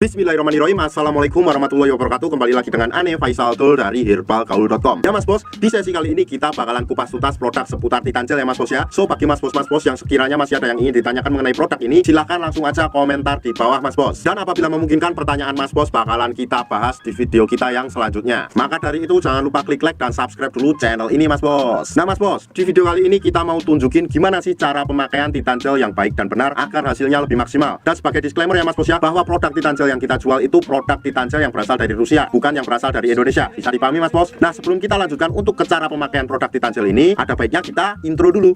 Bismillahirrahmanirrahim. Assalamualaikum warahmatullahi wabarakatuh. Kembali lagi dengan Ane Faisal Tool dari herbalgaul.com. Ya mas bos, di sesi kali ini kita bakalan kupas tuntas produk seputar Titan Gel ya mas bos ya. So bagi mas bos yang sekiranya masih ada yang ingin ditanyakan mengenai produk ini, silahkan langsung aja komentar di bawah mas bos. Dan apabila memungkinkan, pertanyaan mas bos bakalan kita bahas di video kita yang selanjutnya. Maka dari itu jangan lupa klik like dan subscribe dulu channel ini mas bos. Nah mas bos, di video kali ini kita mau tunjukin gimana sih cara pemakaian Titan Gel yang baik dan benar agar hasilnya lebih maksimal. Dan sebagai disclaimer ya mas bos ya, bahwa produk Titan Gel yang kita jual itu produk Titan Gel yang berasal dari Rusia, bukan yang berasal dari Indonesia. Bisa dipahami mas bos? Nah sebelum kita lanjutkan untuk ke cara pemakaian produk Titan Gel ini, ada baiknya kita intro dulu.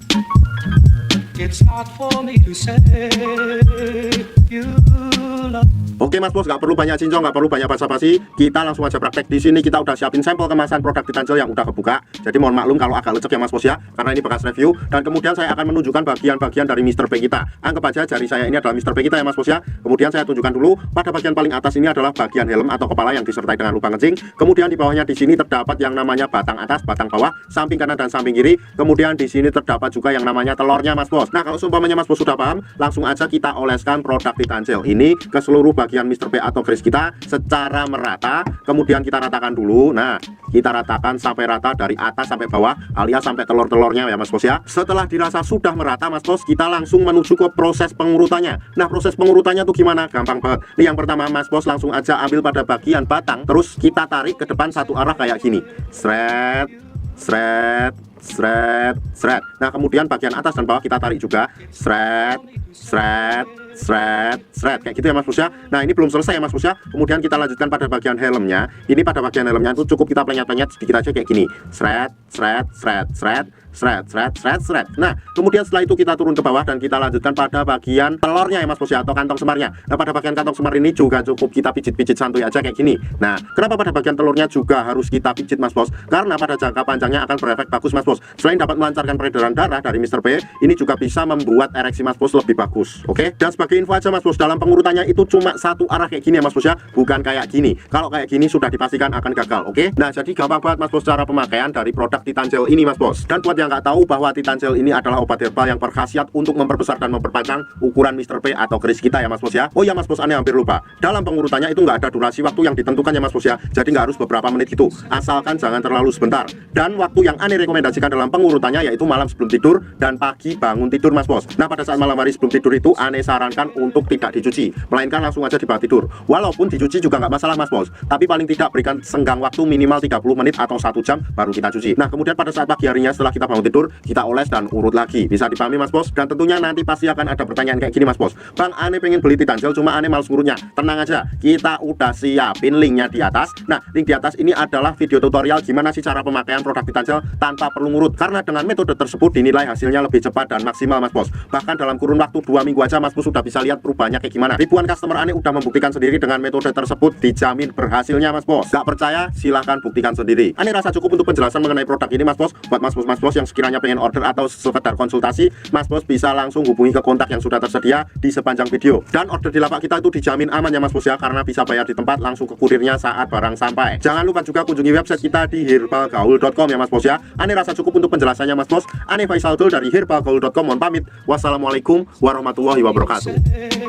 Oke mas bos, nggak perlu banyak cincong, nggak perlu banyak basa-basi, kita langsung aja praktek. Di sini kita udah siapin sampel kemasan produk Titan Gel yang udah kebuka. Jadi mohon maklum kalau agak lecek ya mas bos ya, karena ini bekas review. Dan kemudian saya akan menunjukkan bagian-bagian dari Mr. P kita. Anggap aja jari saya ini adalah Mr. P kita ya mas bos ya. Kemudian saya tunjukkan dulu, pada bagian paling atas ini adalah bagian helm atau kepala yang disertai dengan lubang kencing. Kemudian di bawahnya di sini terdapat yang namanya batang atas, batang bawah, samping kanan dan samping kiri. Kemudian di sini terdapat juga yang namanya telurnya mas bos. Nah kalau seumpamanya mas bos sudah paham, langsung aja kita oleskan produk Titan Gel ini ke seluruh bagian Mr. P atau kris kita secara merata. Kemudian kita ratakan dulu. Nah kita ratakan sampai rata dari atas sampai bawah, alias sampai telur-telurnya ya mas bos ya. Setelah dirasa sudah merata mas bos, kita langsung menuju ke proses pengurutannya. Nah proses pengurutannya tuh gimana? Gampang banget. Ini yang pertama mas bos, langsung aja ambil pada bagian batang, terus kita tarik ke depan satu arah kayak gini. Sret, sret, sret, sret. Nah kemudian bagian atas dan bawah kita tarik juga. Sret, sret, sret, sret, kayak gitu ya mas bos ya. Nah ini belum selesai ya mas bos ya. Kemudian kita lanjutkan pada bagian helmnya. Ini pada bagian helmnya itu cukup kita penyet-penyet sedikit aja kayak gini. Sret, sret, sret, sret, sret, sret, sret, sret. Nah kemudian setelah itu kita turun ke bawah dan kita lanjutkan pada bagian telurnya ya mas bos ya, atau kantong semarnya. Nah pada bagian kantong semar ini juga cukup kita pijit-pijit santuy aja kayak gini. Nah kenapa pada bagian telurnya juga harus kita pijit mas bos? Karena pada jangka panjangnya akan berefek bagus mas bos. Selain dapat melancarkan peredaran darah dari Mr. P, ini juga bisa membuat ereksi mas bos lebih bagus. Oke, dan sebagai info aja mas bos, dalam pengurutannya itu cuma satu arah kayak gini ya mas bos ya, bukan kayak gini. Kalau kayak gini sudah dipastikan akan gagal. Oke, nah jadi gampang banget mas bos cara pemakaian dari produk Titan Gel ini mas bos. Dan buat yang nggak tahu bahwa Titan Gel ini adalah obat herbal yang berkhasiat untuk memperbesar dan memperpanjang ukuran Mr. P atau keris kita ya mas bos ya. Oh ya mas bos, aneh hampir lupa, dalam pengurutannya itu nggak ada durasi waktu yang ditentukan ya mas bos ya. Jadi nggak harus beberapa menit gitu, asalkan jangan terlalu sebentar. Dan waktu yang aneh rekomendasikan dalam pengurutannya yaitu malam sebelum tidur dan pagi bangun tidur mas bos. Nah pada saat malam hari sebelum tidur itu aneh sarankan untuk tidak dicuci, melainkan langsung aja dibawa tidur. Walaupun dicuci juga nggak masalah mas bos, tapi paling tidak berikan senggang waktu minimal 30 menit atau 1 jam baru kita cuci. Nah kemudian pada saat pagi harinya setelah kita bangun tidur, kita oles dan urut lagi. Bisa dipahami mas bos? Dan tentunya nanti pasti akan ada pertanyaan kayak gini mas bos, bang aneh pengen beli Titan Gel cuma aneh males ngurutnya. Tenang aja, kita udah siapin linknya di atas. Nah link di atas ini adalah video tutorial gimana sih cara pemakaian produk Titan Gel tanpa perlu ngurut. Karena dengan metode tersebut dinilai hasilnya lebih cepat dan maksimal mas bos. Bahkan dalam kurun waktu 2 minggu aja mas bos sudah bisa lihat perubahannya kayak gimana. Ribuan customer aneh udah membuktikan sendiri dengan metode tersebut, dijamin berhasilnya mas bos. Gak percaya? Silahkan buktikan sendiri. Aneh rasa cukup untuk penjelasan mengenai produk ini mas bos. Buat mas bos yang sekiranya pengen order atau sekedar konsultasi, mas bos bisa langsung hubungi ke kontak yang sudah tersedia di sepanjang video. Dan order di lapak kita itu dijamin aman ya mas bos ya, karena bisa bayar di tempat langsung ke kurirnya saat barang sampai. Jangan lupa juga kunjungi website kita di herbalgaul.com ya mas bos ya. Aneh rasa cukup untuk penjelasannya mas bos. Ane Faisal Tool dari herbalgaul.com mohon pamit. Wassalamualaikum warahmatullahi wabarakatuh.